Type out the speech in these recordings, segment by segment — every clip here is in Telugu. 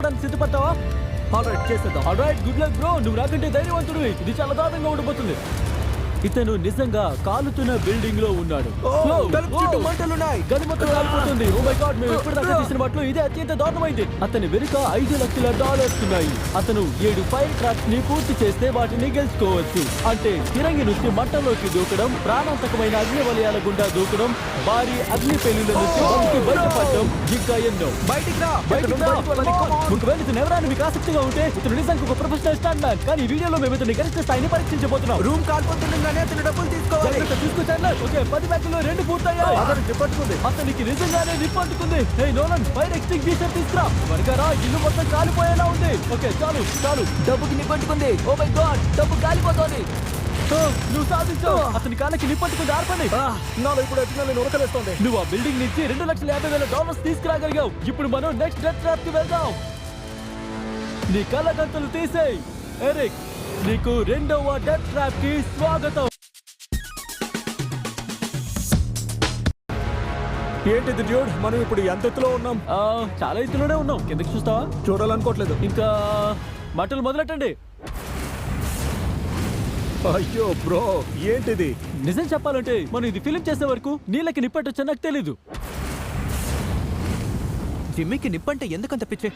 వెళ్ళడానికి సిద్ధపడతావా? ఆల్రైట్, చేసేద్దాం. Alright, good luck bro. నువ్వు నాకంటే ధైర్యవంతుడివి. ఇది చాలా దారుణంగా ఉండిపోతుంది. ఇతను నిజంగా కాలుతున్న బిల్డింగ్ లో ఉన్నాడు. గది మొత్తం కాలిపోతుంది. ఓ మై గాడ్, మేము ఇప్పటిదాకా తీసిన వాటిలో ఇదే అత్యంత దారుణమైంది. అతని వెనుక $5 లక్షలు ఉన్నాయి. అతను 7 ఫైర్ ట్రాప్స్ ని పూర్తి చేస్తే వాటిని గెలుచుకోవచ్చు. అంటే ఫిరంగి నుంచి మంటలోకి దూకడం, ప్రాణాంతకమైన అగ్ని వలయాల గుండా దూకడం, భారీ అగ్ని పెళ్లిల నుంచి బతికి బయటపడడం, ఇంకా ఎన్నో. ఒకవేళ ఇతను ఎవరైనా మీకు ఆసక్తిగా ఉంటే ఇతను నిజంగా ఒక ప్రొఫెషనల్ స్టాండ్ మ్యాన్. కానీ ఈ వీడియోలో మేము ఇతని గరిష్ట స్థాయిని పరీక్షించబోతున్నాం. రూమ్ కాలిపోతుంది, అతను డబ్బులు తీసుకోవాలి. చూసుకో చార్లర్. ఓకే, 10 బ్యాగుల్లో 2 పూర్తయ్యాయి. అతనికి నిజంగానే నిప్పంటుకుంది. హే నోలన్, ఫైర్ ఎక్స్టింగ్విషర్ తీసుకురా. త్వరగా రా, ఇల్లు మొత్తం కాలిపోయేలా ఉంది. ఓకే, చాలు చాలు. డబ్బుకి నిప్పంటుకుంది. ఓ మై గాడ్, డబ్బు కాలిపోతుంది. నువ్వు సాధించావు. అతని కాళ్ళకి నిప్పంటుకుంది. ఆర్పండి. నాలో ఇప్పుడు ఎట్లా ఉరకలేస్తుంది. నువ్వు ఆ బిల్డింగ్ నుంచి $2,50,000 తీసుకురాగలిగావు. ఇప్పుడు మనం నెక్స్ట్ డెత్ ట్రాప్ కి వెళ్దాం. నీ కళ్ళగంతలు తీసేయ్. ఎరిక్, నీకు 2వ డెత్ ట్రాప్ కి స్వాగతం. ఏంటిది డ్యూడ్, మనం ఇప్పుడు ఎంత ఎత్తులో ఉన్నాం? చాలా ఎత్తులోనే ఉన్నాం. కిందకి చూస్తావా? చూడాలనుకోవట్లేదు. ఇంకా మంటలు మొదలెట్టండి. అయ్యో బ్రో, ఏంటిది? నిజం చెప్పాలంటే మనం ఇది ఫిలిం చేసే వరకు నీళ్ళకి నిప్పట్టొచ్చా నాకు తెలీదు. జిమ్మికి నిప్పంటే ఎందుకంత పిచ్చే?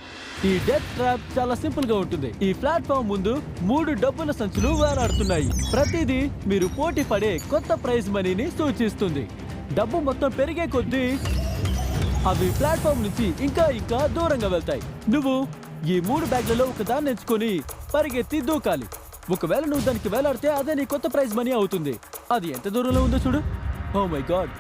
ఈ డెత్ ట్రాప్ చాలా సింపుల్ గా ఉంటుంది. ఈ ప్లాట్ఫామ్ ముందు 3 డబ్బుల సంచులు వేలాడుతున్నాయి. ప్రతిదీ మీరు పోటీ పడే కొత్త ప్రైజ్ మనీని సూచిస్తుంది. డబ్బు మొత్తం పెరిగే కొద్దీ అవి ప్లాట్ఫామ్ నుంచి ఇంకా ఇంకా దూరంగా వెళ్తాయి. నువ్వు ఈ 3 బ్యాగ్లలో ఒక దాన్ని ఎంచుకొని పరిగెత్తి దూకాలి. ఒకవేళ నువ్వు దానికి వేలాడితే అదే నీ కొత్త ప్రైజ్ మనీ అవుతుంది. అది ఎంత దూరంలో ఉందో చూడు. ఓ మై గాడ్,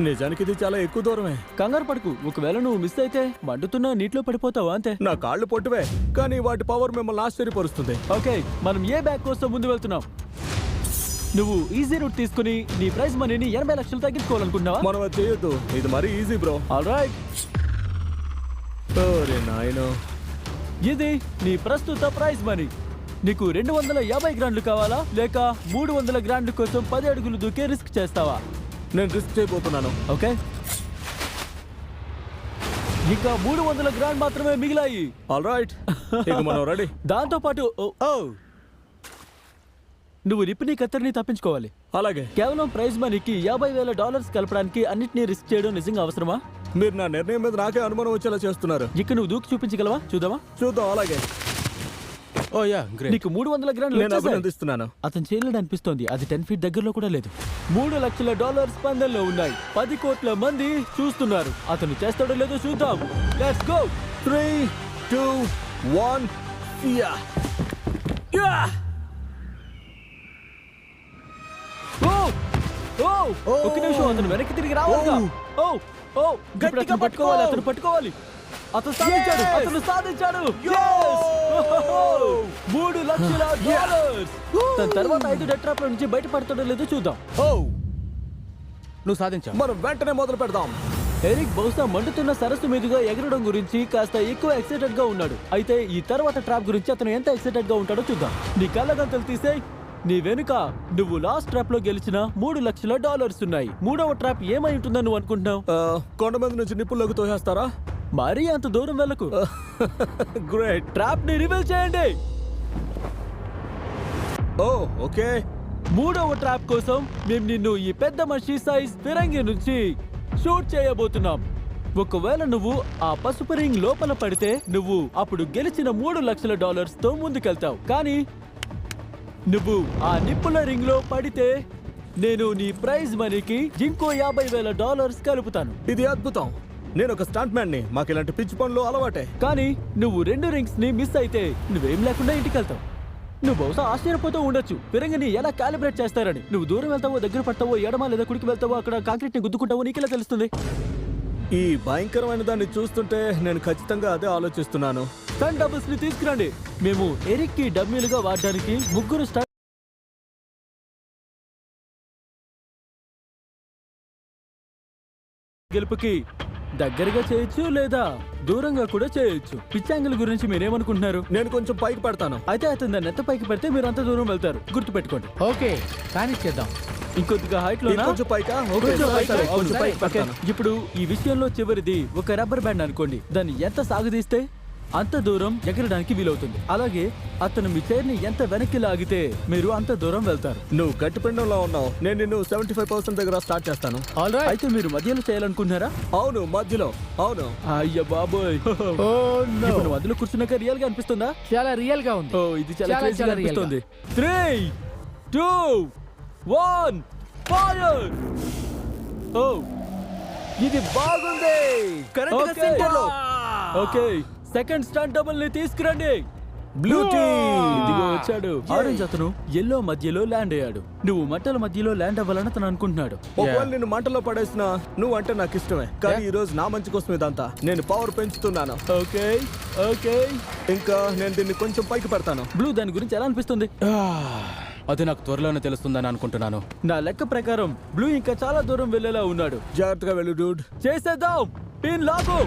నిజానికి ఇది చాలా ఎక్కువ దూరమే. కంగారు పడుకు. ఒకవేళ నువ్వు మిస్ అయితే మండుతున్న నీటిలో పడిపోతావా అంతే. నా కాళ్ళు పొట్టువే, కానీ వాటి పవర్ మిమ్మల్ని ఆశ్చర్యపరుస్తుంది. ఓకే, మనం ఏ బ్యాగ్ కోసం ముందు వెళ్తున్నాం? నువ్వు ఈజీ రూట్ తీసుకుని నీ ప్రైజ్ మనీని 80 లక్షలు తగ్గించుకోవాలనుకుంటున్నావా? మనం అది చేయొద్దు, ఇది మరీ ఈజీ బ్రో. ఆల్రైట్, ఇది నీ ప్రస్తుత ప్రైజ్ మనీ. నీకు 250 గ్రాండ్లు కావాలా లేక 300 గ్రాండ్ల కోసం 10 అడుగులు దూకే రిస్క్ చేస్తావా? నేను రిస్క్ చేయబోతున్నాను. ఓకే, ఇంకా 300 గ్రాండ్ మాత్రమే మిగిలాయి. ఆల్రైట్, ఇక మనం రెడీ. దాంతో పాటు నువ్వు నిప్పిని కత్తెరని తప్పించుకోవాలి. అలాగే. కేవలం ప్రైజ్ మనీకి $50,000 కలపడానికి అన్నిటినీ రిస్క్ చేయడం నిజంగా అవసరమా? మీరు నా నిర్ణయం మీద నాకే అనుమానం వచ్చేలా చేస్తున్నారు. ఇక్కడ నువ్వు దూకి చూపించగలవా? చూద్దాం. అలాగే. ఓ యా, నీకు 300 గ్రాండ్లు నేను అభినందిస్తున్నాను. అతను చేయలేడు అనిపిస్తోంది. అది 10 ఫీట్ దగ్గరలో కూడా లేదు. $3 లక్షల స్పందనలో ఉన్నాయి. 10 కోట్ల మంది చూస్తున్నారు. అతను చేస్తాడో లేదో చూద్దాం. Let's go. 3, 2, 1. ఒక నిమిషం, అతను వెనక్కి తిరిగి రావాలి. గట్టిగా పట్టుకోవాలి. అతను పట్టుకోవాలి. అతను సాధించాడు. $3 లక్షల. తన తర్వాత 5 డెత్ ట్రాప్ల నుంచి బయటపడతాడో లేదో చూద్దాం. నువ్వు సాధించావు. మనం వెంటనే మొదలు పెడదాం. ఎరిక్ బహుశా మండుతున్న సరస్సు మీదుగా ఎగరడం గురించి కాస్త ఎక్కువ ఎక్సైటెడ్ గా ఉన్నాడు. అయితే ఈ తర్వాత ట్రాప్ గురించి అతను ఎంత ఎక్సైటెడ్ గా ఉంటాడో చూద్దాం. నీ కళ్ళగంతలు తీసే. నీ వెనుక నువ్వు లాస్ట్ ట్రాప్ లో గెలిచిన $3 లక్షల ఉన్నాయి. 3వ ట్రాప్ ఏమై ఉంటుందని నువ్వు అనుకుంటున్నావు? కొండ మీద నుంచి నిప్పుల్లోకి తోసేస్తారా? మరీ అంత దూరం వెళ్ళకు. గ్రేట్. ట్రాప్ ని రివీల్ చేయండి. ఓకే. 3వ ట్రాప్ కోసం మేము నిన్ను ఈ పెద్ద మనిషి సైజ్ ఫిరంగి నుంచి షూట్ చేయబోతున్నాం. ఒకవేళ నువ్వు ఆ పసుపు రింగ్ లోపల పడితే నువ్వు అప్పుడు గెలిచిన $3 లక్షల తో ముందుకెళ్తావు. కానీ నువ్వు ఆ నిప్పుల రింగ్ లో పడితే నేను నీ ప్రైజ్ మనీకి ఇంకో $50,000 కలుపుతాను. ఇది అద్భుతం. నేను ఒక స్టంట్ మ్యాన్ ని. మాకు ఇలాంటి పిచ్చి పనులు అలవాటే. కానీ నువ్వు 2 రింగ్స్ ని మిస్ అయితే నువ్వేం లేకుండా ఇంటికి వెళ్తావు. నువ్వు బహుశా ఆశ్చర్యపోతూ ఉండొచ్చు ఫిరంగిని ఎలా కాలిబ్రేట్ చేస్తారని. నువ్వు దూరం వెళ్తావో, దగ్గర పడతావో, ఎడమా లేదా కుడికి వెళ్తావో, అక్కడ కాంక్రీట్ ని గుద్దుకుంటావో నీకెలా తెలుస్తుంది? ఈ భయంకరమైన దాన్ని చూస్తుంటే నేను ఖచ్చితంగా అదే ఆలోచిస్తున్నాను. స్టంట్ డబుల్స్ ని తీసుకురండి. మేము ఎరిక్ కి డమ్మీలుగా వాడడానికి 3 స్టంట్ గెలుపుకి దగ్గరగా చేయొచ్చు లేదా దూరంగా కూడా చేయొచ్చు. పిచ్ యాంగిల్ గురించి మీరేమనుకుంటున్నారు? నేను కొంచెం పైకి పెడతాను. అయితే అతను దాన్ని ఎంత పైకి పెడితే మీరు అంత దూరం వెళ్తారు. గుర్తు పెట్టుకోండి. ఓకే, కానీ చేద్దాం. ఇంకొద్దిగా హైట్ లో కొంచెం పైకా. ఇప్పుడు ఈ విషయంలో చివరిది ఒక రబ్బర్ బ్యాండ్ అనుకోండి. దాన్ని ఎంత సాగదీస్తే అంత దూరం ఎగరడానికి వీలవుతుంది. అలాగే అతను మీ చైర్ని ఎంత వెనక్కి లాగితే మీరు అంత దూరం వెళ్తారు. నువ్వు గట్టిపిండంలో ఉన్నావు. నేను నిన్ను 75% దగ్గర స్టార్ట్ చేస్తాను. అయితే మీరు మధ్యలో చేయాలనుకుంటున్నారా? అవును, మధ్యలో. అవును. అయ్య బాబోయ్, ఇప్పుడు నువ్వు అందులో కూర్చున్నాక రియల్ గా అనిపిస్తుందా? చాలా రియల్ గా ఉంది. ఓ, ఇది చాలా చాలా crazy గా real గా. అనిపిస్తుంది. 3, 2, 1 ఫైర్! ఓ, ఇది బాగుంది. కరెక్ట్ గా Okay. center లో. ఓకే, సెకండ్ స్టంట్ డబుల్ ని తీసుకురండి. Blue team. ఇదిగో వచ్చాడు. ఆరెంజ్ అతను ఎల్లో మధ్యలో ల్యాండ్ అయ్యాడు. నువ్వు మంటల మధ్యలో ల్యాండ్ అవ్వాలని అతను అనుకుంటున్నాడు. ఒకవేళ నిన్ను మంటలో పడేసినా నువ్వు అంటే నాకు ఇష్టమే, కానీ ఈ రోజు నా మంచి కోసం ఇదంతా. నేను పవర్ పెంచుతున్నాను. ఓకే ఓకే, ఇంకా నేను దీన్ని కొంచెం పైకి పెడతాను. బ్లూ దాని గురించి ఎలా అనిపిస్తుంది? అది నాకు త్వరలోనే తెలుస్తుందని అనుకుంటున్నాను. నా లెక్క ప్రకారం బ్లూ ఇంకా చాలా దూరం వెళ్ళేలా ఉన్నాడు. జాగ్రత్తగా వెళ్ళు డూడ్. చేసేద్దాం. పిన్ లాగు.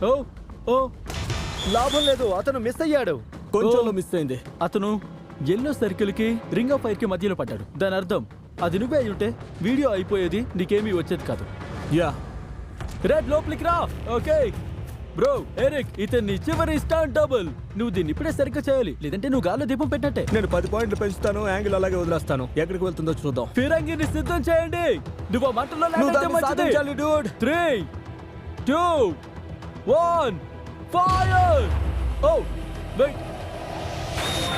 ఓ ఓ, లాభం లేదు, అతను మిస్ అయ్యాడు. కొంచెంలో మిస్ అయింది. అతను ఎల్లో సర్కిల్ కి రింగ్ ఆఫ్ ఫైర్ కి మధ్యలో పడ్డాడు. దాని అర్థం అది నువ్వే అయి ఉంటే వీడియో అయిపోయేది, నీకేమీ వచ్చేది కాదు. యా, రెడ్ లోపలికి రా. ఓకే బ్రో, ఎరిక్, ఇతన్ని చివరి స్టాండ్ డబుల్. నువ్వు దీన్ని ఇప్పుడే సరిగ్గా చేయాలి, లేదంటే నువ్వు గాల్లో దీపం పెట్టినట్టే. నేను 10 పాయింట్లు పెంచుతాను, యాంగిల్ అలాగే వదిలేస్తాను. ఎక్కడికి వెళ్తుందో చూద్దాం. ఫిరంగిని సిద్ధం చేయండి. నువ్వు ఆ మంటలో land నువ్వు అయితే దాన్ని మంచిది. సాధించాలి డూడ్. 3, 2, 1 ఫైర్! ఓ వెయిట్,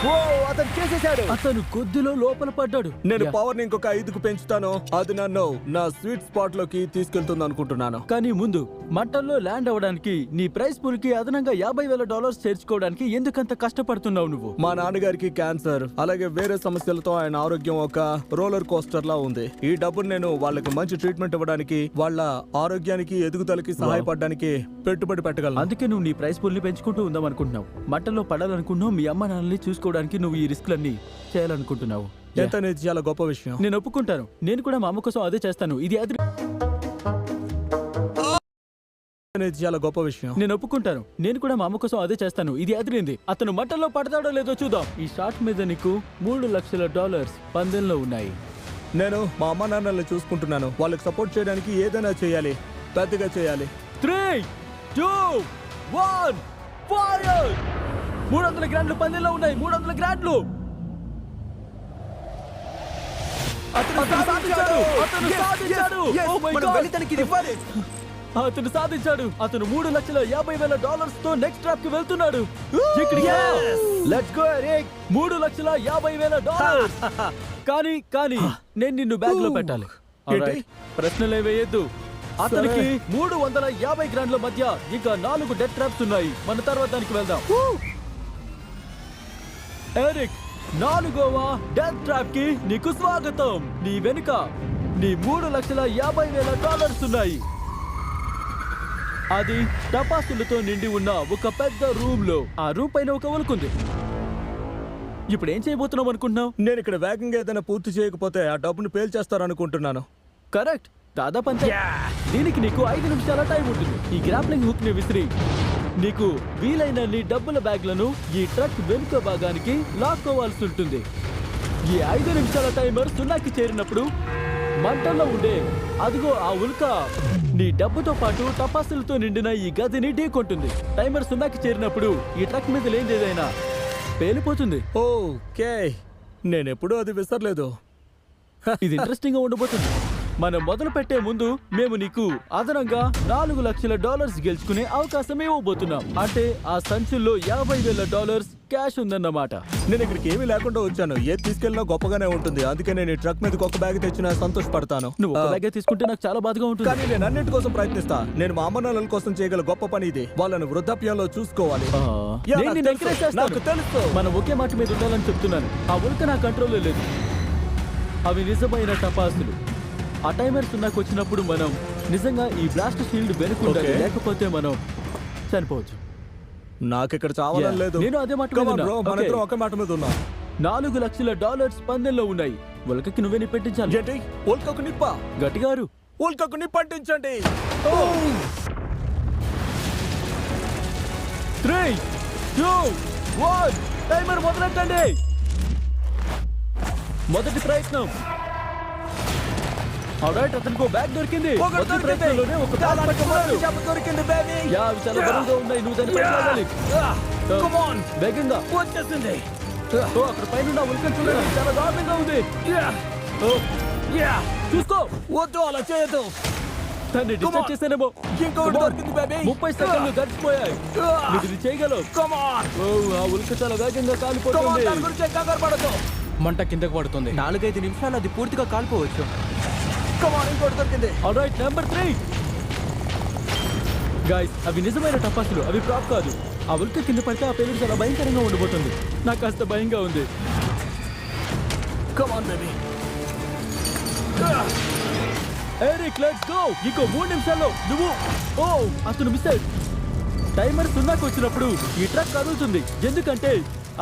ఓ, అతను చేసేసాడు. అతను కొద్దిలో లోపల పడ్డాడు. నేను Yeah. పవర్ ని ఇంకొక 5కు పెంచుతాను. అది నన్ను నా స్వీట్ స్పాట్ లోకి తీసుకెళ్తుంది అనుకుంటున్నాను. కానీ ముందు మంటల్లో ల్యాండ్ అవ్వడానికి నీ ప్రైస్ పూల్ కి అదనంగా $50,000 చేర్చుకోవడానికి ఎందుకంత కష్టపడుతున్నావు నువ్వు? మా నాన్నగారికి క్యాన్సర్, అలాగే వేరే సమస్యలతో ఆయన ఆరోగ్యం ఒక రోలర్ కోస్టర్ లా ఉంది. ఈ డబ్బును నేను వాళ్ళకి మంచి ట్రీట్మెంట్ ఇవ్వడానికి, వాళ్ళ ఆరోగ్యానికి ఎదుగుదలకి సహాయపడడానికి పెట్టుబడి పెట్టగలను. అందుకే నువ్వు నీ ప్రైస్ పూల్ ని పెంచుకుంటూ ఉందాం అనుకుంటున్నావు. మంటల్లో పడాలనుకుంటున్నావు. మీ అమ్మ నాన్నల్ని చూసుకోవడానికి నువ్వు ఈ రిస్క్లన్నీ చేయాలనుకుంటున్నావు. ఎంత అనేది చాలా గొప్ప విషయం. నేను ఒప్పుకుంటాను. నేను కూడా మా అమ్మ కోసం అదే చేస్తాను. ఇది అనేది చాలా గొప్ప విషయం. నేను ఒప్పుకుంటాను. నేను కూడా మా అమ్మ కోసం అదే చేస్తాను. ఇది అదిరింది. అతను మంటల్లో పడతాడో లేదో చూద్దాం. ఈ షాట్ మీద నీకు $3,00,000 పందెంలో ఉన్నాయి. నేను మా అమ్మ నాన్నల్ని చూసుకుంటున్నాను. వాళ్ళకి సపోర్ట్ చేయడానికి ఏదైనా చేయాలి, పెద్దగా చేయాలి. 3, 2, 1 ఫైర్! 300 గ్రాండ్లు పందెంలో ఉన్నాయి. 300 గ్రాండ్లు. అతను సాధించాడు. అతను సాధించాడు. Oh my God. అతను సాధించాడు. అతను $3,50,000 తో నెక్స్ట్ ట్రాప్ కి వెళ్తున్నాడు. ఇక్కడికి రా. Let's go Eric. $3,50,000. కానీ నేను నిన్ను బ్యాగ్ లో పెట్టాలి. ఏంటి? ప్రశ్నలే వేయద్దు. అతనికి 350 గ్రాండ్ల మధ్య ఇంకా 4 డెత్ ట్రాప్స్ ఉన్నాయి. మన తర్వాత దానికి వెళ్దాం. ఎరిక్, 4వ డెత్ ట్రాప్ కి నీకు స్వాగతం. నీ వెనుక నీ $3,50,000 ఉన్నాయి. అది టపాసులతో నిండి ఉన్న ఒక పెద్ద రూమ్ లో. ఆ రూమ్ పైన ఒక ఉల్కుంది. ఇప్పుడు ఏం చేయబోతున్నావు అనుకుంటున్నావు? నేను ఇక్కడ వేగంగా ఏదైనా పూర్తి చేయకపోతే ఆ డబ్బును పేల్చేస్తారనుకుంటున్నాను. కరెక్ట్, దాదాపు అంతే. దీనికి నీకు 5 నిమిషాల టైం ఉంటుంది. ఈ గ్రాప్లింగ్ హుక్ ని విసిరి నీకు వీలైనన్ని డబ్బుల బ్యాగ్లను ఈ ట్రక్ వెనుక భాగానికి లాక్కోవాల్సి ఉంటుంది. ఈ 5 నిమిషాల టైమర్ 0కి చేరినప్పుడు మంటల్లో ఉండే అదిగో ఆ ఉల్క నీ డబ్బుతో పాటు టపాసులతో నిండిన ఈ గదిని ఢీకొంటుంది. టైమర్ 0కి చేరినప్పుడు ఈ ట్రక్ మీద లేనిదేదైనా పేలిపోతుంది. ఓకే, నేనెప్పుడూ అది విసరలేదు. ఇది ఇంట్రెస్టింగ్ గా ఉండబోతుంది. మనం మొదలు పెట్టే ముందు మేము నీకు అదనంగా $4,00,000 గెలుచుకునే అవకాశం ఇవ్వబోతున్నాం. అంటే ఆ సంచుల్లో $50,000 క్యాష్ ఉందన్నమాట. నేను ఇక్కడికి ఏమీ లేకుండా వచ్చాను. ఏది తీసుకెళ్ళినా గొప్పగానే ఉంటుంది. అందుకే నేను ఈ ట్రక్ మీదకి ఒక బ్యాగ్ తెచ్చినా సంతోషపడతాను. నువ్వు ఒక బ్యాగే తీసుకుంటే నాకు చాలా బాధగా ఉంటుంది. కానీ నేను అన్నింటి కోసం ప్రయత్నిస్తా. నేను మా అమ్మ నాన్నల కోసం చేయగల గొప్ప పని ఇది. వాళ్ళను వృద్ధాప్యంలో చూసుకోవాలి. యా, నేను నాకు నిన్ను తెలుసు. encourage చేస్తాను. నాకు తెలుసు. మనం ఒకే మాట మీద ఉండాలని చెప్తున్నాను. ఆ ఉల్క నా కంట్రోల్లో లేదు. అవి నిజమైన టపాసులు. ఆ టైమర్ 0కి వచ్చినప్పుడు మనం నిజంగా ఈ బ్లాస్ట్ షీల్డ్ వెనుకుండాలి. Okay. లేకపోతే మనం చనిపోవచ్చు. నాకిక్కడ చావాలని లేదు. నేను అదే మాట మీద Come on, ఉన్నా. bro. Okay. మనిద్దరం ఒకే మాట మీద ఉన్నాం. $4,00,000 పందెంలో ఉన్నాయి. ఉల్కకి నువ్వే నిప్పెట్టించాలి. ఏంటి? ఉల్కకు నిప్ప. గట్టిగారు. ఉల్కకు నిప్పంటించండి. 3, 2, 1 టైమర్ మొదలెట్టండి. మొదటి ప్రయత్నం. ఆల్రైట్, అతనికి బ్యాగ్ దొరికింది. ఒకటి మొదటి దొరికింది. ప్రయత్నంలోనే ఒక బ్యాగ్ పట్టుకున్నాడు. చేప దొరికింది బేబీ. యా, అవి చాలా బరువుగా ఉన్నాయి. నువ్వు దాన్ని పట్టుకోవాలి. కమ్ ఆన్, వేగంగా. వచ్చేసింది. అక్కడ పైన ఉల్కను చూడండి, చాలా దారుణంగా ఉంది. చూసుకో, వద్దు అలా చేయొద్దు. దాన్ని డిస్టర్బ్ చేసానేమో. ఇంకొకటి దొరికింది బేబీ. 30 సెకండ్లు గడిచిపోయాయి. నువ్వు ఇది చేయగలవు. Come on. ఆ ఉల్క చాలా వేగంగా కమ్ ఆన్, కాలిపోతుంది. దాని గురించి కంగారు పడొద్దు. మంట కిందకు పడుతుంది. 4-5 నిమిషాలు అది పూర్తిగా కాలిపోవచ్చు. కమ్ ఆన్, ఇంకోటి దొరికింది. Alright, number 3. గైస్, అవి నిజమైన టపాసులు, అవి ప్రాప్ కాదు. ఆ ఉల్క కింద పడితే ఆ పేలుడు చాలా భయంకరంగా ఉండిపోతుంది. నాకు కాస్త భయంగా ఉంది. Come on baby. Eric, let's go. ఇంకో 3 నిమిషాల్లో నువ్వు. ఓ, అతను మిస్ అయ్యాడు. టైమర్ 0కి వచ్చినప్పుడు ఈ ట్రక్ కదులుతుంది. ఎందుకంటే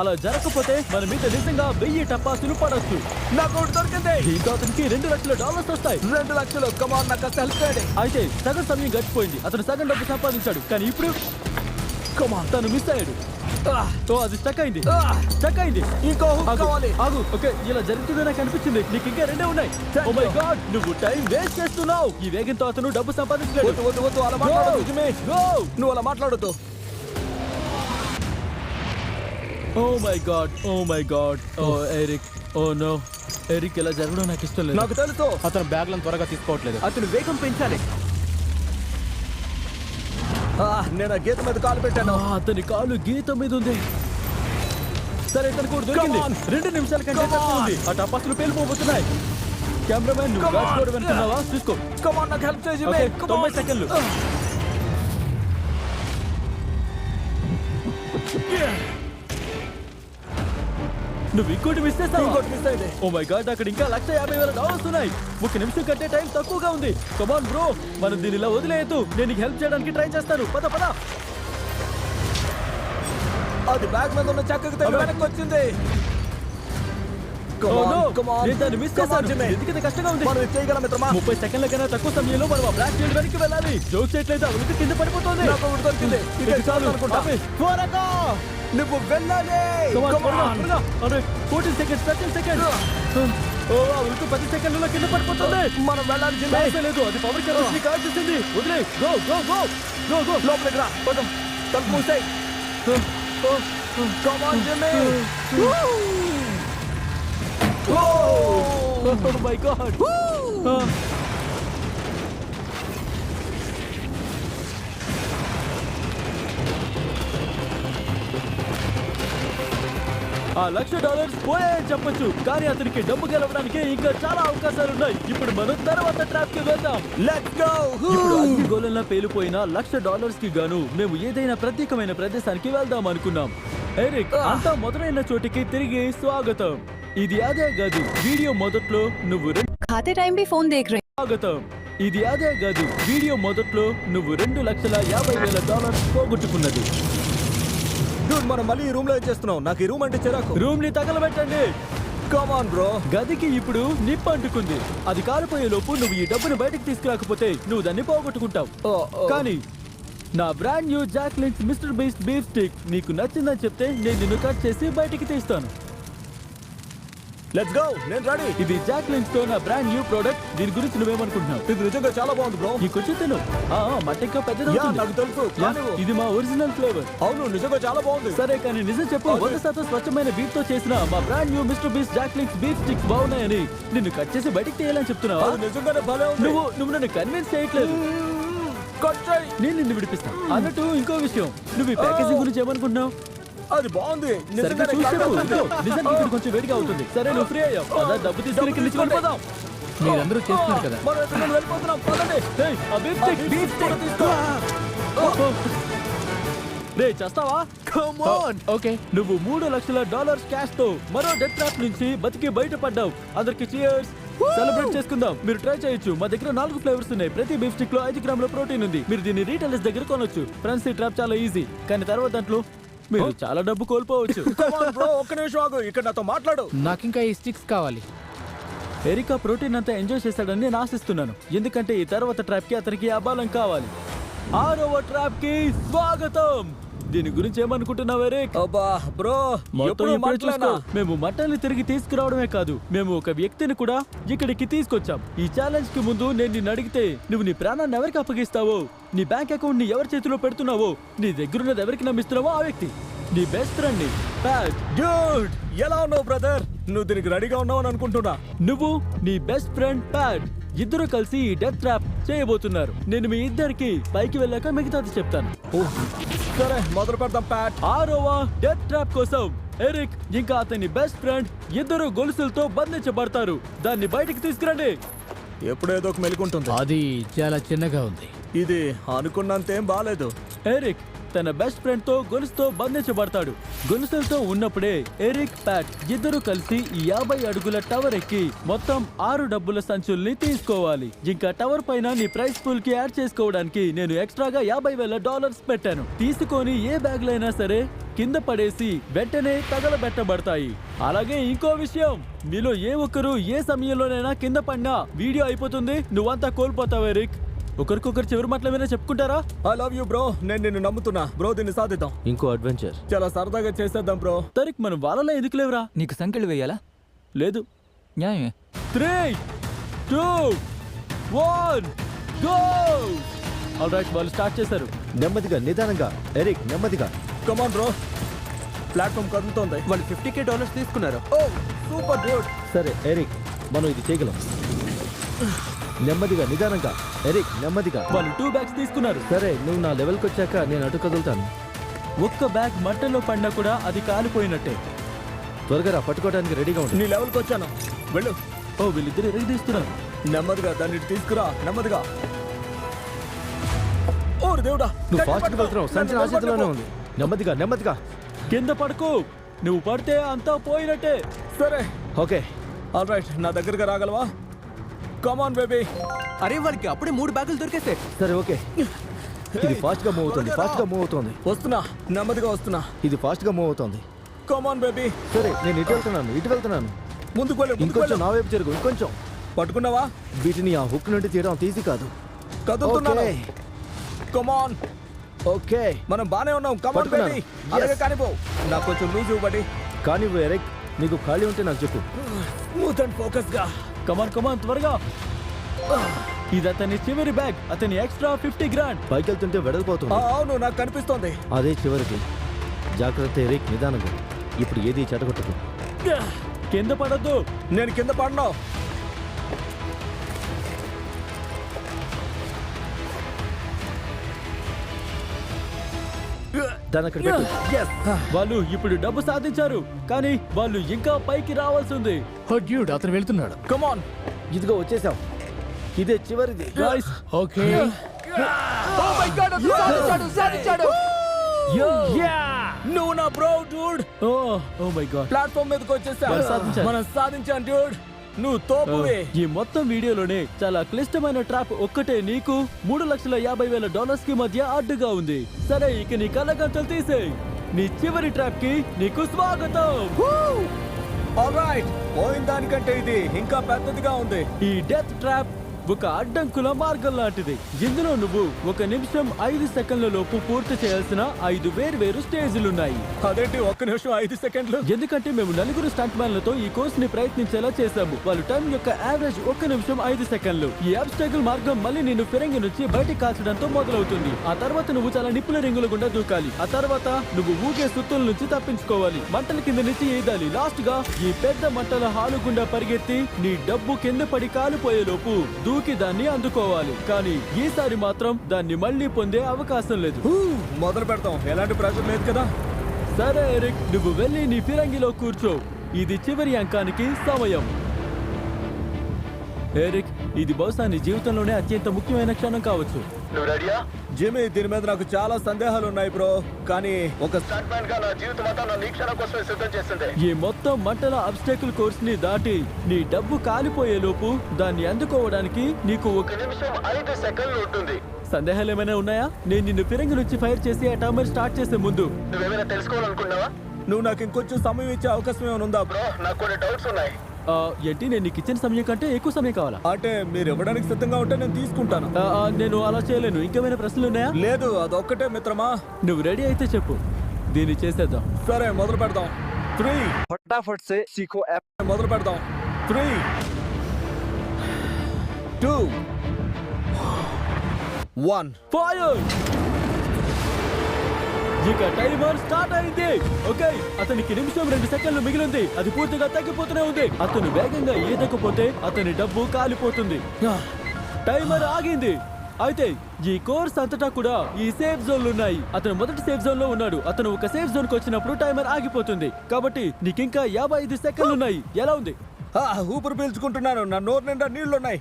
అలా జరగకపోతే మన మీద నిజంగా 1000 టపాసులు పడొచ్చు. నాకు ఒకటి దొరికింది. దీంతో అతనికి $2 లక్షలు వస్తాయి. 2 లక్షలు. కమ్ ఆన్, నాకు హెల్ప్ చేయండి. అయితే సగం సమయం గడిచిపోయింది. అతను సగం డబ్బు సంపాదించాడు. కానీ ఇప్పుడు కమ్ ఆన్. తను మిస్ అయ్యాడు. ఓ, అది స్టక్ అయింది. స్టక్ అయింది. ఇంకో హుక్ ఆగు, కావాలి. ఆగు. ఓకే, ఇలా జరుగుతుందో నాకు అనిపించింది. నీకు ఇంకా 2 ఉన్నాయి. Thank oh my you. God, నువ్వు టైం వేస్ట్ చేస్తున్నావు. ఈ వేగంతో అతను డబ్బు సంపాదించలేడు. వద్దు వద్దు వద్దు, అలా మాట్లాడొద్దు జిమ్మి. Go! నువ్వు అలా మాట్లాడొద్దు. Oh my God, oh my God. Oh Eric, oh no. Eric, ఇలా జరగడం నాకు ఇష్టం లేదు. నాకు తెలుసు. అతను బ్యాగ్లను త్వరగా తీసుకోవట్లేదు. అతను వేగం పెంచాలి. నేను ఆ గీత మీద కాలు పెట్టాను. అతని కాలు గీత మీద ఉంది. సరే, తను కూడా దొరికింది. Come on. 2 నిమిషాల కంటే Come తక్కువ on. ఉంది. ఆ టపాసులు పేలిపోతున్నాయి. కెమెరామెన్, నువ్వు Come on. గాడ్స్ వెళ్తున్నావా? చూసుకో. కమ్ ఆన్, నాకు హెల్ప్ చేయి జిమ్మి. Okay, Come 90 on. సెకండ్లు. నువ్వు ఇంకోటి మిస్ చేస్తావా? ఇంకోటి మిస్ అయింది. ఓ మై గాడ్, అక్కడ ఇంకా $150,000 ఉన్నాయి. 1 నిమిషం కంటే టైం తక్కువగా ఉంది. కమాన్ బ్రో, మనం దీని ఇలా వదిలేయద్దు. నేను నీకు హెల్ప్ చేయడానికి ట్రై చేస్తాను. పద పద. అది బ్యాగ్ మీద ఉన్న చెక్కకి తగిలి Alright. వెనక్కి వచ్చింది. Oh no, come on. నేను దాన్ని మిస్ Come on, చేశాను. Jimmy. ఎందుకంత కష్టంగా ఉంది. మనం ఇది చేయగలం మిత్రమా. 30 సెకండ్ల కన్నా తక్కువ సమయంలో మనం ఆ బ్లాక్ షీల్డ్ వెనక్కి వెళ్ళాలి. జోక్ చేయట్లేదు, ఆ ఉలికి కింద పడిపోతుంది. నాకు ఒకటి దొరికింది. ఇక ఇది చాలు. అనుకుంటా. ఆపే. త్వరగా. నువ్వు వెళ్ళాలి. Come on, Come త్వరగా, on. త్వరగా. Alright, 14 seconds, 13 seconds. ఓ, ఆ ఉలికి 10 సెకండ్లలో కింద పడిపోతుంది. మనం వెళ్ళాలి జిమ్మి. సమస్య లేదు, అది పవర్ కెరోసిన్ కాల్ చేసింది. వదిలే. Go go go go go. లోపలికి రా. పదం. తలుపు మూసేయ్. Come on, Jimmy. Oh my God. ఆ $1,00,000 పోయాయని చెప్పొచ్చు. కానీ అతనికి డబ్బు గెలవడానికి ఇంకా చాలా అవకాశాలు ఉన్నాయి. ఇప్పుడు మనం తర్వాత ట్రాప్ కి వెళ్దాం. Let's go. ఇప్పుడు అగ్ని గోళంలా పేలిపోయిన $1,00,000 కి గాను మేము ఏదైనా ప్రత్యేకమైన ప్రదేశానికి వెళ్దాం అనుకున్నాం. ఎరిక్, అంతా మొదలైన చోటికి తిరిగి స్వాగతం. ఇది అదే గది. వీడియో మొదట్లో నువ్వు खाते टाइम भी फोन देख रहे స్వాగతం. ఇది అదే గది. వీడియో మొదట్లో నువ్వు $2,50,000 పోగొట్టుకున్నది. Dude, మనం మళ్ళీ ఈ రూమ్ లో ఏం చేస్తున్నాం? నాకు ఈ రూమ్ అంటే చిరాకు. రూమ్ ని తగలబెట్టండి. Come on, bro. గదికి ఇప్పుడు నిప్పు అంటుకుంది. అది కాలిపోయే లోపు నువ్వు ఈ డబ్బును బయటకు తీసుకురాకపోతే నువ్వు దాన్ని పోగొట్టుకుంటావు. కానీ నా brand new Jack Link's Mr Beast beef stick నీకు నచ్చిందని చెప్తే నేను నిన్ను కట్ చేసి బయటికి తీస్తాను. Let's go. నేను రెడీ. ఇది జాక్లిన్స్ తో నా బ్రాండ్ న్యూ ప్రోడక్ట్. దీని గురించి నువ్వేమనుకుంటున్నావు? ఇది నిజంగా చాలా బాగుంది బ్రో. ఈ కొంచెం తిను. మట్టి ఇంకా పెద్దది యా, నాకు తెలుసు. కానివ్వు. ఇది మా ఒరిజినల్ ఫ్లేవర్. అవును, నిజంగా చాలా బాగుంది. సరే, కానీ నిజం చెప్పు, 100% స్వచ్ఛమైన బీఫ్ తో చేసిన మా brand new Mr Beast Jack Link's beef sticks బాగున్నాయని నిన్ను కట్ చేసి బయటికి తీయాలని చెప్తున్నావా? అది నిజంగానే భలే ఉంది. నువ్వు నన్ను కన్విన్స్ చేయట్లేదు. కట్ చేయి. నేను నిన్ను విడిపిస్తాను. అన్నట్టు ఇంకో విషయం, నువ్వు ఈ ప్యాకేజింగ్ గురించి ఏమనుకుంటున్నావు? అది బాగుంది. సరిగ్గా నిజంగానే చూసి చెప్పు. కాకపోతే. నిజానికి ఇక్కడ కొంచెం వేడిగా అవుతుంది. సరే, నువ్వు ఫ్రీ అయ్యావు. అదా డబ్బు తీసుకుని కిందికి వెళ్ళిపోదాం. మీరందరూ చేస్తున్నారు కదా. మనం ఎక్కడికి వెళ్ళిపోతున్నాం. పదండి. ఏయ్, ఆ బీఫ్ స్టిక్, బీఫ్ స్టిక్ తీసుకో. రే, చేస్తావా? Come on. ఓకే. నువ్వు $3,00,000 క్యాష్ తో మరో డెత్ ట్రాప్ నుంచి బతికి బయటపడ్డావు. అందరికి చీర్స్. సెలబ్రేట్ చేసుకుందాం. మీరు ట్రై చేయొచ్చు. మా దగ్గర 4 ఫ్లేవర్స్ ఉన్నాయి. ప్రతి బీఫ్ స్టిక్ లో 5 గ్రాముల ప్రోటీన్ ఉంది. మీరు దీన్ని రీటైలర్స్ దగ్గర కొనొచ్చు. ఫ్రెండ్స్, ఈ ట్రాప్ చాలా ఈజీ. కానీ తర్వాత దాంట్లో మీరు చాలా డబ్బు కోల్పోవచ్చు. Come on, bro. ఒక్క నిమిషం ఆగు. ఇక్కడ నాతో మాట్లాడు. నాకింకా ఈ స్టిక్స్ కావాలి. ఎరికా ప్రోటీన్ అంతా ఎంజాయ్ చేశాడని నేను ఆశిస్తున్నాను. ఎందుకంటే ఈ తర్వాత ట్రాప్ కి అతనికి ఆ బలం కావాలి. 6వ ట్రాప్ కి స్వాగతం. దీని గురించి ఏమనుకుంటున్నావు ఎరిక్? అబ్బా బ్రో మొత్తం ఎప్పుడు ఇప్పుడే చూసుకో. మాట్లాడనా? మేము మటన్ని తిరిగి తీసుకురావడమే కాదు, మేము ఒక వ్యక్తిని కూడా ఇక్కడికి తీసుకొచ్చాం. ఈ ఛాలెంజ్ కి ముందు నేను నిన్ను అడిగితే నువ్వు నీ ప్రాణాన్ని ఎవరికి అప్పగిస్తావో, నీ బ్యాంక్ అకౌంట్ ని ఎవరి చేతిలో పెడుతున్నావో, నీ దగ్గరున్నది ఎవరికి నమ్మిస్తున్నావో ఆ వ్యక్తి నీ బెస్ట్ ఫ్రెండ్ ని ప్యాట్. డ్యూడ్ ఎలా ఉన్నావు బ్రదర్? నువ్వు దీనికి రెడీగా ఉన్నావు అని అనుకుంటున్నా. నువ్వు నీ బెస్ట్ ఫ్రెండ్ ప్యాట్ ఇద్దరు కలిసి ఈ డెత్ ట్రాప్ చేయబోతున్నారు. నేను మీ ఇద్దరికి పైకి వెళ్ళాక మిగతాది చెప్తాను. సరే మొదలు పెడదాం ప్యాట్. 6వ డెత్ ట్రాప్ కోసం ఎరిక్ ఇంకా అతని బెస్ట్ ఫ్రెండ్ ఇద్దరు గొలుసులతో బంధించబడతారు. దాన్ని బయటికి తీసుకురండి. ఎప్పుడు ఏదో ఒక మెలుకుంటుంది. అది చాలా చిన్నగా ఉంది. ఇది అనుకున్నంతేం బాలేదు. ఎరిక్ తన బెస్ట్ ఫ్రెండ్ తో గొలుసుతో బంధించబడతాడు. గొలుసులతో ఉన్నప్పుడే ఎరిక్ ప్యాట్ ఇద్దరు కలిసి ఈ 50 అడుగుల టవర్ ఎక్కి మొత్తం 6 డబ్బుల సంచుల్ని తీసుకోవాలి. ఇంకా టవర్ పైన నీ ప్రైస్ పూల్ కి యాడ్ చేసుకోవడానికి నేను ఎక్స్ట్రాగా $50,000 పెట్టాను. తీసుకొని ఏ బ్యాగ్ లైనా సరే కింద పడేసి వెంటనే తగలబెట్టబడతాయి. అలాగే ఇంకో విషయం, మీలో ఏ ఒక్కరు ఏ సమయంలోనైనా కింద పడినా వీడియో అయిపోతుంది, నువ్వంతా కోల్పోతావు ఎరిక్. ఒకరికొకరు చివరి మాటలు ఏమైనా చెప్పుకుంటారా? I love you bro. నేను నిన్ను నమ్ముతున్నా బ్రో. దీన్ని సాధిద్దాం. ఇంకో అడ్వెంచర్ చాలా సరదాగా చేసేద్దాం బ్రో. తరిక్ మనం వాళ్ళలో ఎందుకు లేవురా? నీకు సంఖ్యలు వేయాలా? లేదు. న్యాయమే. 3, 2, 1 గో. ఆల్రైట్, వాళ్ళు స్టార్ట్ చేశారు. నెమ్మదిగా నిదానంగా ఎరిక్ నెమ్మదిగా. కమాన్ బ్రో. ప్లాట్ఫామ్ కదులుతోంది. వాళ్ళు $50,000 తీసుకున్నారు. ఓ సూపర్ డ్యూడ్. సరే ఎరిక్ మనం ఇది చేయగలం. నెమ్మదిగా నిదానంగా ఎరిక్ నెమ్మదిగా. వాళ్ళు 2 బ్యాగ్స్ తీసుకున్నారు. సరే నువ్వు నా లెవెల్కి వచ్చాక నేను అటు కదులుతాను. ఒక్క బ్యాగ్ మంటల్లో పడినా కూడా అది కాలిపోయినట్టే. త్వరగా రా, పట్టుకోవడానికి రెడీగా ఉంటుంది. నీ లెవెల్కి వచ్చాను. వెళ్ళు. ఓ వీళ్ళిద్దరు ఎదురు తీస్తున్నారు. నెమ్మదిగా దాన్ని ఇటు తీసుకురా. నెమ్మదిగా. ఓరి దేవుడా. నువ్వు ఫాస్ట్గా వెళ్తున్నావు. సంచి నా చేతిలోనే ఉంది. నెమ్మదిగా నెమ్మదిగా. కింద పడుకో. నువ్వు పడితే అంతా పోయినట్టే. సరే ఓకే ఆల్రైట్, నా దగ్గరగా రాగలవా? Come on baby. అరే వాళ్ళకి అప్పుడే 3 బ్యాగులు దొరికేసాయి. సరే ఓకే. ఇది ఫాస్ట్గా మూవ్ అవుతుంది. ఫాస్ట్గా మూవ్ అవుతుంది. వస్తున్నా. నెమ్మదిగా వస్తున్నా. ఇది ఫాస్ట్గా మూవ్ అవుతుంది. Come on baby. సరే నేను ఇటు వెళ్తున్నాను. ఇటు వెళ్తున్నాను. ముందుకు వెళ్ళు. ఇంకొంచెం నా వైపు జరుగు. ఇంకొంచెం. పట్టుకున్నావా? వీటిని ఆ హుక్ నుండి తీయడం తీసి కాదు. కదులుతున్నాను. కమాన్. ఓకే మనం బానే ఉన్నాం. కమాన్ పట్టుకున్నాను. బేబీ. అలాగే కానిపో. నాకు కొంచెం లూజ్ ఇవ్వండి. కానీ ఎరిక్ నీకు ఖాళీ ఉంటే నాకు చెప్పు. స్మూత్ అండ్ ఫోకస్ గా. కమాన్ త్వరగా. ఇది అతని చివరి బ్యాగ్. అతని ఎక్స్ట్రా $50,000. పైకి వెళ్తుంటే వెడల్పోతుంది. అవును నాకు కనిపిస్తోంది. అదే చివరికి. జాగ్రత్త ఎరిక్ నిదానంగా. ఇప్పుడు ఏది చెడగొట్టదు. కింద పడద్దు. నేను కింద పడను. దాని అక్కడ పెట్టు. వాళ్ళు ఇప్పుడు డబ్బు సాధించారు, కానీ వాళ్ళు ఇంకా పైకి రావాల్సి ఉంది. ఓ డ్యూడ్, అతను వెళ్తున్నాడు. కమాన్. ఇదిగో వచ్చేసాం. ఇదే చివరిది. Guys, okay. నువ్వు నా bro dude. Oh my God. Platform మీదకి వచ్చేసాం. మనం సాధించాం. మనం సాధించాం డ్యూడ్. నువ్వు తోపువే. ఈ మొత్తం వీడియోలోనే చాలా క్లిష్టమైన ట్రాప్ ఒక్కటే నీకు $3,50,000 కి మధ్య అడ్డుగా ఉంది. సరే, ఇక నీ కళ్ళగంతలు తీసేయ్. నీ చివరి ట్రాప్ కి నీకు స్వాగతం. ఆల్రైట్, పోయిన దానికంటే ఇది ఇంకా పెద్దదిగా ఉంది. ఈ డెత్ ట్రాప్ ఒక అడ్డంకుల మార్గం లాంటిది. ఇందులో నువ్వు 1 నిమిషం 5 సెకండ్ల లోపు పూర్తి చేయాల్సిన 5 వేర్వేరు స్టేజ్లున్నాయి. అదేంటి 1 నిమిషం 5 సెకండ్లు? ఎందుకంటే మేము 4 స్టంట్ మ్యాన్లతో ఈ కోర్స్ ని ప్రయత్నించేలా చేశాము. వాళ్ళ టైం యొక్క యావరేజ్ 1 నిమిషం 5 సెకండ్లు. ఈ అబ్స్టాకిల్ మార్గం మళ్ళీ నిన్ను ఫిరంగి నుంచి బయటికి కాల్చడంతో మొదలవుతుంది. ఆ తర్వాత నువ్వు చాలా నిప్పుల రింగుల గుండా దూకాలి. ఆ తర్వాత నువ్వు ఊగే సుత్తుల నుంచి తప్పించుకోవాలి. మంటల కింద నుంచి ఈదాలి. లాస్ట్ గా ఈ పెద్ద మంటల హాలు గుండా పరిగెత్తి నీ డబ్బు కింద పడి కాలిపోయే లోపు దూకి దాన్ని అందుకోవాలి. కానీ ఈసారి మాత్రం దాన్ని మళ్ళీ పొందే అవకాశం లేదు. మొదలు పెడతాం. ఎలాంటి ప్రెషర్ లేదు కదా. సరే ఎరిక్, నువ్వు వెళ్ళి నీ ఫిరంగిలో కూర్చో. ఇది చివరి అంకానికి సమయం. ఎరిక్, ఇది బహుశా నీ జీవితంలోనే అత్యంత ముఖ్యమైన క్షణం కావచ్చు. నువ్వు రెడీయా? జిమ్మీ, దీని మీద నాకు చాలా సందేహాలు ఉన్నాయి బ్రో. కానీ ఒక స్టంట్ మ్యాన్ గా నా జీవితం అంతా నా క్షణం కోసమే సిద్ధం చేసింది. ఈ మొత్తం మంటల అబ్స్టాకిల్ కోర్స్ ని దాటి నీ డబ్బు కాలిపోయే లోపు దాన్ని అందుకోవడానికి నీకు 1 నిమిషం 5 సెకండ్లు ఉంటుంది. సందేహాలు ఏమైనా ఉన్నాయా? నేను నిన్ను ఫిరంగి నుంచి ఫైర్ చేసి ఆ టైమర్ స్టార్ట్ చేసే ముందు నువ్వేమైనా తెలుసుకోవాలనుకున్నావా? నువ్వు నాకు ఇంకొంచెం సమయం ఇచ్చే అవకాశం ఏమైనా ఉందా బ్రో? నాకు కొన్ని డౌట్స్ ఉన్నాయి. ఏంటి నేను నీకు ఇచ్చిన సమయం కంటే ఎక్కువ సమయం కావాలా? అంటే మీరు ఇవ్వడానికి సిద్ధంగా ఉంటే నేను తీసుకుంటాను. నేను అలా చేయలేను. ఇంకేమైనా ప్రశ్నలు ఉన్నాయా? లేదు, అదొక్కటే మిత్రమా. నువ్వు రెడీ అయితే చెప్పు, దీన్ని చేసేద్దాం. సరే మొదలు పెడదాం. 3 फटाफट से सीखो ऐप। మొదలు పెడదాం. 3 2 1 ఫైర్! ఇక టైమర్ స్టార్ట్ అయింది. ఓకే, అతనికి నిమిషం 2 సెకండ్లు మిగిలింది. అది పూర్తిగా తగ్గిపోతూనే ఉంది. అతను వేగంగా ఈదకపోతే అతని డబ్బు కాలిపోతుంది. టైమర్ ఆగింది. అయితే ఈ కోర్స్ అంతటా కూడా ఈ సేఫ్ జోన్లు ఉన్నాయి. అతను మొదటి సేఫ్ జోన్ లో ఉన్నాడు. అతను ఒక సేఫ్ జోన్ కి వచ్చినప్పుడు టైమర్ ఆగిపోతుంది. కాబట్టి నీకింకా 55 సెకండ్లు ఉన్నాయి. ఎలా ఉంది? ఊపిరి పీల్చుకుంటున్నాను. నా నోరు నిండా నీళ్లున్నాయి.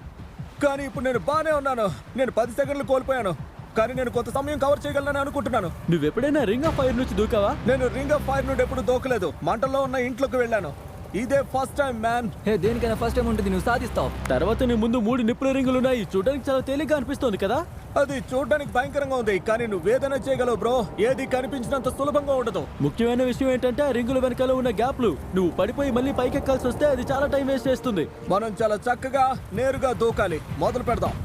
కానీ ఇప్పుడు నేను బానే ఉన్నాను. నేను 10 సెకండ్లు కోల్పోయాను. కానీ నేను కొంత సమయం కవర్ చేయగలనని అనుకుంటున్నాను. నువ్వెప్పుడైనా రింగ్ ఆఫ్ ఫైర్ నుంచి దూకావా? నేను రింగ్ ఆఫ్ ఫైర్ నుండి ఎప్పుడు దూకలేదు. మంటల్లో ఉన్న ఇంట్లోకి వెళ్ళాను. ఇదే ఫస్ట్ టైం మ్యాన్. హే, దేనికైనా ఫస్ట్ టైం ఉంటుంది, నువ్వు సాధిస్తావు. తర్వాత నీ ముందు 3 నిప్పుల రింగులు ఉన్నాయి. చూడడానికి చాలా తేలిగ్గా అనిపిస్తోంది కదా? అది చూడడానికి భయంకరంగా ఉంది. కానీ నువ్వేదైనా చేయగలవు బ్రో. ఏది కనిపించినంత సులభంగా ఉండదు. ముఖ్యమైన విషయం ఏంటంటే ఆ రింగుల వెనకాల ఉన్న గ్యాప్లు. నువ్వు పడిపోయి మళ్ళీ పైకెక్కాల్సి వస్తే అది చాలా టైం వేస్ట్ చేస్తుంది. మనం చాలా చక్కగా నేరుగా దూకాలి. మొదలు పెడదాం.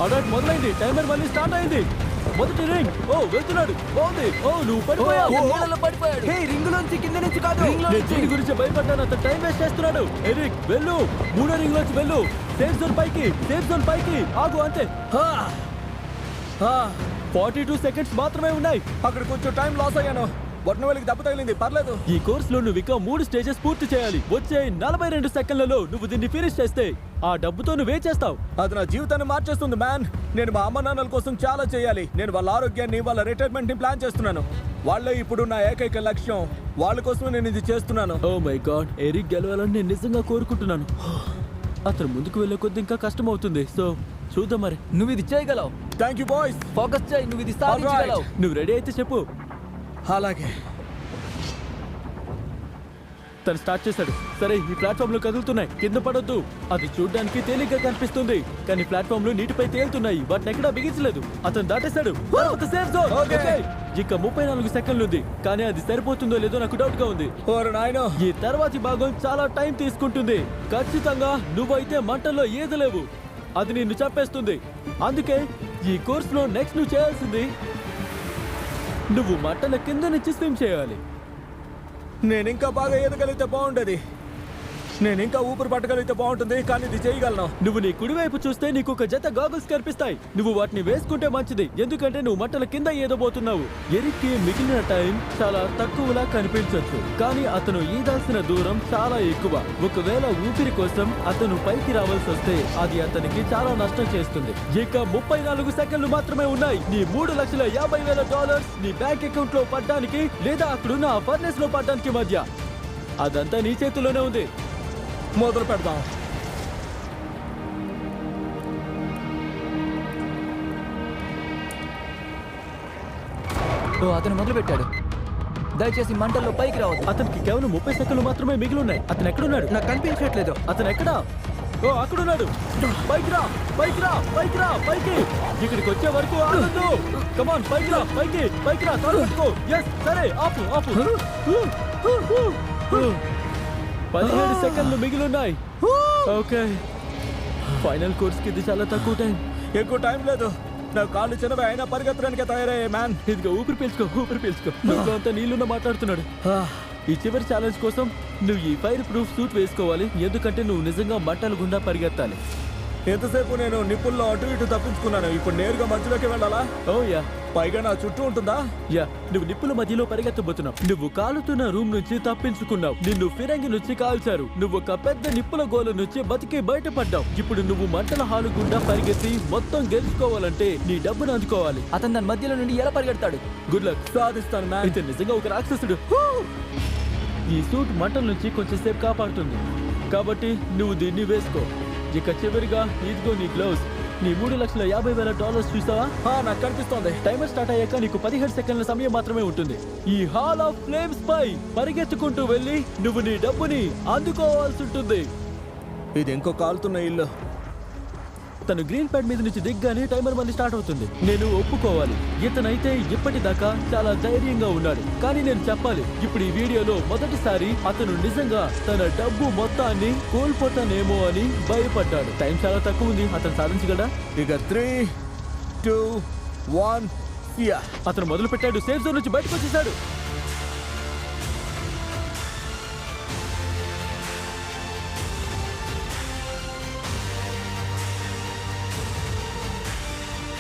ఆల్రైట్, మొదలైంది. టైమర్ మళ్ళీ స్టార్ట్ అయింది. మొదటి రింగ్. ఓ, వెళ్తున్నాడు. బాగుంది. ఓ, నువ్వు పడిపోయావు. నీళ్ళలో పడిపోయాడు. హే, రింగులోంచి కింద నుంచి కాదు. నేను దీని గురించి భయపడ్డాను. అతను టైం వేస్ట్ చేస్తున్నాడు. ఎరిక్, వెళ్ళు. 3వ రింగ్ లోంచి వెళ్ళు. సేఫ్ జోన్ పైకి, సేఫ్ జోన్ పైకి. ఆగు, అంతే. 42 సెకండ్స్ మాత్రమే ఉన్నాయి. అక్కడ కొంచెం టైం లాస్ అయ్యాను. బొట్టనవేలికి దెబ్బ తగిలింది. పర్లేదు. ఈ కోర్సులో నువ్వు ఇంకా 3 స్టేజెస్ పూర్తి చేయాలి. వచ్చే 42 సెకండ్లలో నువ్వు దీన్ని ఫినిష్ చేస్తే ఆ డబ్బుతో నువ్వేం చేస్తావు? అది నా జీవితాన్ని మార్చేస్తుంది మ్యాన్. నేను మా అమ్మ నాన్నల కోసం చాలా చేయాలి. నేను వాళ్ళ ఆరోగ్యాన్ని, వాళ్ళ రిటైర్మెంట్ ని ప్లాన్ చేస్తున్నాను. వాళ్ళే ఇప్పుడు నా ఏకైక లక్ష్యం. వాళ్ళ కోసమే నేను ఇది చేస్తున్నాను. ఓ మై గాడ్, ఎరిక్ గెలవాలని నేను నిజంగా కోరుకుంటున్నాను. అతను ముందుకు వెళ్ళే కొద్ది ఇంకా కష్టం అవుతుంది. సో చూద్దాం మరి. నువ్వు ఇది చేయగలవు. Thank you boys. ఫోకస్ చేయి, నువ్వు ఇది సాధించగలవు. నువ్వు రెడీ అయితే చెప్పు. అలాగే. తను స్టార్ట్ చేశాడు. సరే, ఈ ప్లాట్ఫామ్ లో కదులుతున్నాయి. కింద పడొద్దు. అది చూడడానికి తేలిగ్గా కనిపిస్తుంది, కానీ ప్లాట్ఫామ్ లో నీటిపై తేలుతున్నాయి. వాటిని ఎక్కడా బిగించలేదు. అతను దాటేశాడు. తర్వాత సేఫ్ జోన్. ఓకే, ఇక 34 సెకండ్లు ఉంది. కానీ అది సరిపోతుందో లేదో నాకు డౌట్ గా ఉంది. ఓరి నాయనో. ఈ తర్వాతి భాగం చాలా టైం తీసుకుంటుంది. ఖచ్చితంగా నువ్వైతే మంటల్లో ఈదలేవు. అది నిన్ను చంపేస్తుంది. అందుకే ఈ కోర్సులో నెక్స్ట్ నువ్వు చేయాల్సింది, నువ్వు మంటల కింద నుంచి స్విమ్ చేయాలి. నేను ఇంకా బాగా ఈదగలిగితే బాగుండేది. నేను ఇంకా ఊపిరి పట్టగలిగితే బాగుంటుంది. కానీ ఇది చేయగలను. నువ్వు నీ కుడివైపు చూస్తే నీకు ఒక జత గాగుల్స్ కనిపిస్తాయి. నువ్వు వాటిని వేసుకుంటే మంచిది, ఎందుకంటే నువ్వు మంటల కింద ఈదబోతున్నావు. ఎరిక్కి మిగిలిన టైం చాలా తక్కువలా కనిపించొచ్చు, కానీ అతను ఈదాల్సిన దూరం చాలా ఎక్కువ. ఒకవేళ ఊపిరి కోసం అతను పైకి రావాల్సి వస్తే అది అతనికి చాలా నష్టం చేస్తుంది. ఇక 34 సెకండ్లు మాత్రమే ఉన్నాయి. నీ $3,50,000 నీ బ్యాంక్ అకౌంట్ లో పడ్డానికి లేదా అక్కడున్న ఫర్నెస్ లో పడ్డానికి మధ్య. అదంతా నీ చేతిలోనే ఉంది. మొదలు పెడదాం. ఓ, అతను మొదలు పెట్టాడు. దయచేసి మంటల్లో పైకి రావద్దు. అతనికి కేవలం 30 సెకండ్లు మాత్రమే మిగిలి ఉన్నాయి. అతను ఎక్కడున్నాడు? నాకు కనిపించట్లేదు. అతను ఎక్కడా? ఓ, అక్కడున్నాడు. పైకి రా, పైకి రా, పైకి రా, పైకి. ఇక్కడికి వచ్చే వరకు ఆగొద్దు. కమాన్, పైకి రా, పైకి, పైకి రా. తాడు పట్టుకో. ఎస్, సరే, ఆపు, ఆపు. 17 సెకండ్లు మిగిలి ఉన్నాయి. ఓకే, ఫైనల్ కోర్స్ కి ఇది చాలా తక్కువ టైం. ఎక్కువ టైం లేదు. నా కాళ్ళు చిన్నవి అయినా పరిగెత్తడానికే తయారయ్యాయి మ్యాన్. ఇదిగో ఊపిరి పీల్చుకో, ఊపిరి పీల్చుకో. నువ్వు అంతా నీళ్ళున్న మాట్లాడుతున్నాడు. ఈ చివరి ఛాలెంజ్ కోసం నువ్వు ఈ ఫైర్ ప్రూఫ్ సూట్ వేసుకోవాలి, ఎందుకంటే నువ్వు నిజంగా మంటల గుండా పరిగెత్తాలి. ఎంతసేపు నేను నిప్పుల్లో అటు ఇటు తప్పించుకున్నాను. ఇప్పుడు నేరుగా మధ్యలోకి వెళ్ళాలా? ఓ యా. పైగా నా చుట్టూ ఉంటుందా? యా, నువ్వు నిప్పుల మధ్యలో పరిగెత్తబోతున్నావు. నువ్వు కాలుతున్న రూమ్ నుంచి తప్పించుకున్నావు. నిన్ను ఫిరంగి నుంచి కాల్చారు. నువ్వు ఒక పెద్ద నిప్పుల గోల నుంచి బతికి బయటపడ్డావు. ఇప్పుడు నువ్వు మంటల హాలు గుండా పరిగెత్తి మొత్తం గెలుచుకోవాలంటే నీ డబ్బును అందుకోవాలి. అతను దాని మధ్యలో నుండి ఎలా పరిగెడతాడు? Good luck. సాధిస్తాను మ్యాన్. అయితే నిజంగా ఒక రాక్షసుడు. ఈ సూట్ మంటల నుంచి కొంచెం సేపు కాపాడుతుంది, కాబట్టి నువ్వు దీన్ని వేసుకో. ఇక చివరిగా ఇదిగో నీ గ్లౌస్. నీ $3,50,000 చూసావా? నాకు కనిపిస్తోంది. టైమర్ స్టార్ట్ అయ్యాక నీకు 17 సెకండ్ల సమయం మాత్రమే ఉంటుంది. ఈ హాల్ ఆఫ్ ఫ్లేమ్స్ పై పరిగెత్తుకుంటూ వెళ్ళి నువ్వు నీ డబ్బుని అందుకోవాల్సి ఉంటుంది. ఇది ఇంకో కాలుతున్న ఇల్లు. తను గ్రీన్ ప్యాడ్ మీద నుంచి దిగ్గానే టైమర్ మళ్ళీ స్టార్ట్ అవుతుంది. నేను ఒప్పుకోవాలి, ఇతనైతే ఇప్పటిదాకా చాలా ధైర్యంగా ఉన్నాడు. కానీ నేను చెప్పాలి, ఇప్పుడు ఈ వీడియోలో మొదటిసారి అతను నిజంగా తన డబ్బు మొత్తాన్ని కోల్పోతానేమో అని భయపడ్డాడు. టైం చాలా తక్కువ ఉంది, అతను సాధించగలడా? ఇక 3, 2, 1 అతను మొదలు పెట్టాడు, సేఫ్ జోన్ నుంచి బయటకు వచ్చేసాడు.